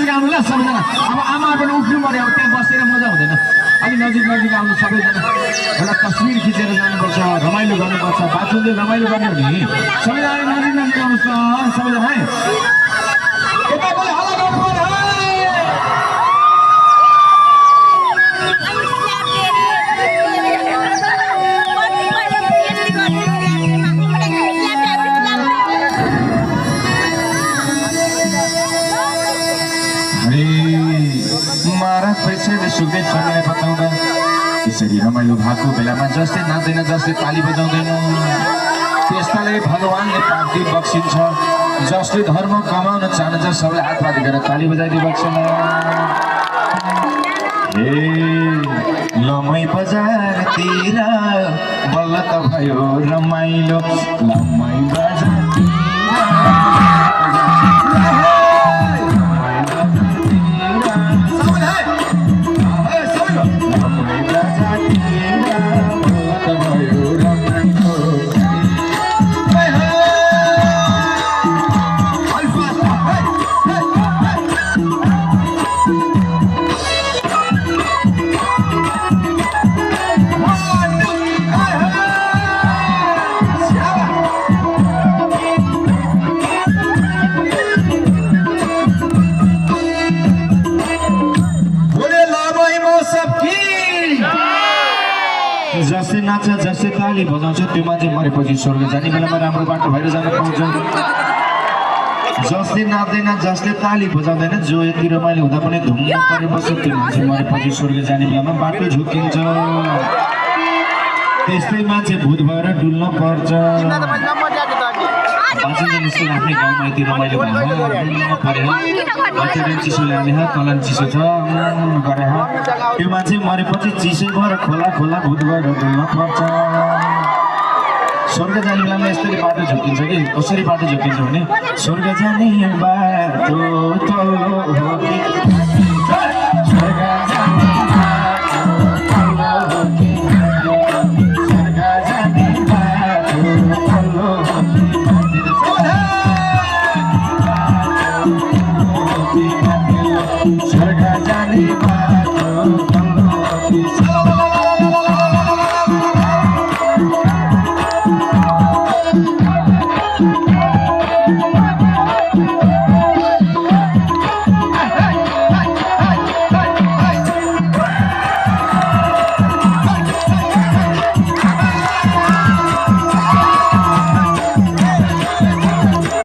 नजिक आउनु ल सबैजना अब आमा पनि उठ्नु पर्यो अब त्यहाँ बसेर मजा हुँदैन अलि नजिक नजिक आउनु सबैजना एउटा तस्बिर खिचेर जानुपर्छ रमाइलो गर्नुपर्छ बाथरुमले रमाइलो गर्ने हो नि सबैजना नजिक नजिक आउनुहोस् न सबैजना है यता पनि हल्ला गर्नु पर्यो पैसाले सुक्दै छोड्ने बताउँदा त्यसरी रमाइलो भएको बेलामा जसले नाच्दैन जसले ताली बजाउँदैन त्यस्तालाई भगवानले प्राप्ति बक्सिन्छ जसले धर्म कमाउन चाहन्छ सबैले हातपाती गरेर ताली बजाइदिए बक्सन हे लमै बजारतिर बल्ल त भयो रमाइलो लमै बजारतिर जसले नाच्छ जसले ताली बजाउँछ त्यो मान्छे मरेपछि स्वर्ग जाने बेलामा राम्रो बाटो भएर जान पाउँछ जसले नाच्दैन जसले ताली बजाउँदैन जो यति रमाइलो हुँदा पनि धुम परेपछि त्यो मान्छे मरेपछि स्वर्ग जाने बेलामा बाटो झुकिन्छ त्यस्तै मान्छे भूत भएर डुल्न पर्छ बाँचिन्छ आफ्नै गाउँमा यति रमाइलो भयो चिसो ल्याउने कलन चिसो छ गरे त्यो मान्छे मरेपछि चिसो भएर खोला खोला भूत भएर डुल्न पर्छ स्वर्ग जाने बेलामा यस्तरी बाटो झुकिन्छ कि कसरी बाटो झुकिन्छ भने स्वर्ग जाने बाटो